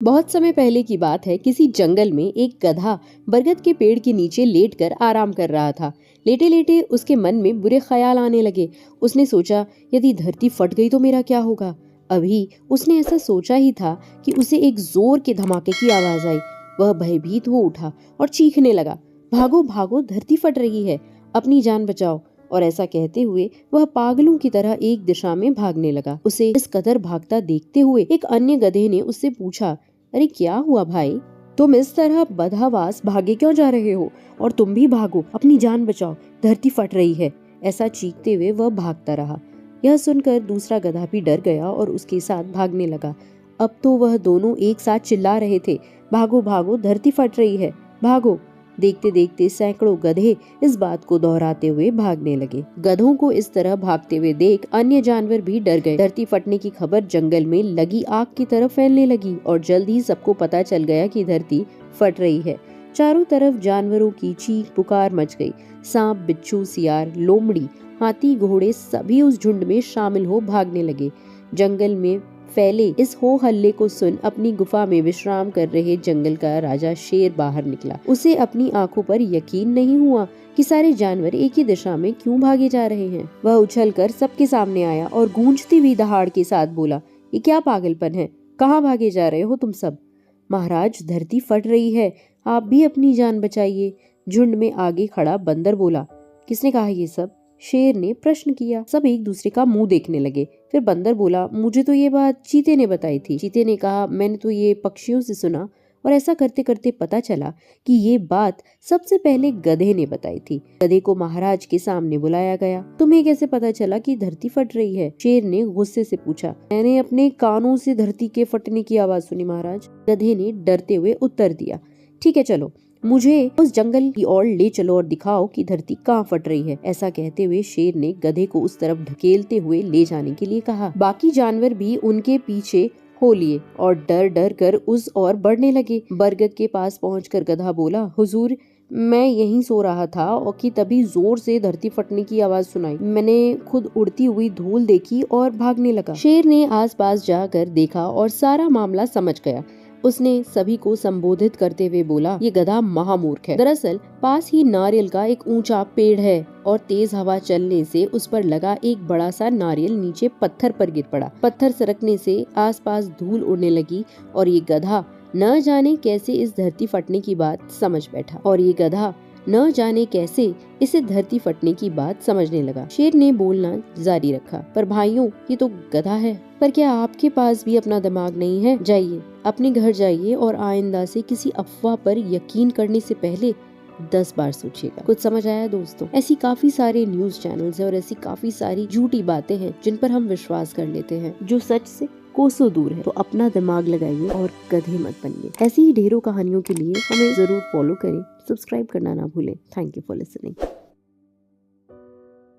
बहुत समय पहले की बात है। किसी जंगल में एक गधा बरगद के पेड़ के नीचे लेटकर आराम कर रहा था। लेटे लेटे उसके मन में बुरे ख्याल आने लगे। उसने सोचा, यदि धरती फट गई तो मेरा क्या होगा। अभी उसने ऐसा सोचा ही था कि उसे एक जोर के धमाके की आवाज आई। वह भयभीत हो उठा और चीखने लगा, भागो भागो, धरती फट रही है, अपनी जान बचाओ। और ऐसा कहते हुए वह पागलों की तरह एक दिशा में भागने लगा। उसे इस कदर भागता देखते हुए एक अन्य गधे ने उससे पूछा, अरे क्या हुआ भाई, तुम इस तरह बदहवास भागे क्यों जा रहे हो? और तुम भी भागो, अपनी जान बचाओ, धरती फट रही है। ऐसा चीखते हुए वह भागता रहा। यह सुनकर दूसरा गधा भी डर गया और उसके साथ भागने लगा। अब तो वह दोनों एक साथ चिल्ला रहे थे, भागो भागो, धरती फट रही है, भागो। देखते देखते सैकड़ों गधे इस बात को दोहराते हुए भागने लगे। गधों को इस तरह भागते हुए देख अन्य जानवर भी डर गए। धरती फटने की खबर जंगल में लगी आग की तरफ फैलने लगी और जल्द ही सबको पता चल गया कि धरती फट रही है। चारों तरफ जानवरों की चीख पुकार मच गई। सांप, बिच्छू, सियार, लोमड़ी, हाथी, घोड़े सभी उस झुंड में शामिल हो भागने लगे। जंगल में फैले इस हो हल्ले को सुन अपनी गुफा में विश्राम कर रहे जंगल का राजा शेर बाहर निकला। उसे अपनी आंखों पर यकीन नहीं हुआ कि सारे जानवर एक ही दिशा में क्यों भागे जा रहे हैं। वह उछलकर सबके सामने आया और गूंजती हुई दहाड़ के साथ बोला, ये क्या पागलपन है, कहाँ भागे जा रहे हो तुम सब? महाराज, धरती फट रही है, आप भी अपनी जान बचाइए। झुंड में आगे खड़ा बंदर बोला। किसने कहा ये सब? शेर ने प्रश्न किया। सब एक दूसरे का मुंह देखने लगे। फिर बंदर बोला, मुझे तो ये बात चीते ने बताई थी। चीते ने कहा, मैंने तो ये पक्षियों से सुना। और ऐसा करते करते पता चला कि ये बात सबसे पहले गधे ने बताई थी। गधे को महाराज के सामने बुलाया गया। तुम्हें कैसे पता चला कि धरती फट रही है? शेर ने गुस्से से पूछा। मैंने अपने कानों से धरती के फटने की आवाज सुनी महाराज, गधे ने डरते हुए उत्तर दिया। ठीक है, चलो मुझे उस जंगल की ओर ले चलो और दिखाओ कि धरती कहाँ फट रही है। ऐसा कहते हुए शेर ने गधे को उस तरफ ढकेलते हुए ले जाने के लिए कहा। बाकी जानवर भी उनके पीछे हो लिए और डर डर कर उस ओर बढ़ने लगे। बरगद के पास पहुंचकर गधा बोला, हुजूर, मैं यहीं सो रहा था और कि तभी जोर से धरती फटने की आवाज सुनाई। मैंने खुद उड़ती हुई धूल देखी और भागने लगा। शेर ने आसपास जाकर देखा और सारा मामला समझ गया। उसने सभी को संबोधित करते हुए बोला, ये गधा महामूर्ख है। दरअसल पास ही नारियल का एक ऊंचा पेड़ है और तेज हवा चलने से उस पर लगा एक बड़ा सा नारियल नीचे पत्थर पर गिर पड़ा। पत्थर सरकने से आसपास धूल उड़ने लगी और ये गधा न जाने कैसे इस धरती फटने की बात समझ बैठा। न जाने कैसे इसे धरती फटने की बात समझने लगा। शेर ने बोलना जारी रखा, पर भाइयों, ये तो गधा है। पर क्या आपके पास भी अपना दिमाग नहीं है? जाइए, अपने घर जाइए और आइंदा से किसी अफवाह पर यकीन करने से पहले 10 बार सोचिएगा। कुछ समझ आया दोस्तों? ऐसी काफी सारे न्यूज चैनल्स हैं और ऐसी काफी सारी झूठी बातें हैं जिन पर हम विश्वास कर लेते हैं, जो सच से कोसों दूर है। तो अपना दिमाग लगाइए और गधे मत बनिए। ऐसी ही ढेरों कहानियों के लिए हमें जरूर फॉलो करें, सब्सक्राइब करना ना भूलें। Thank you for listening.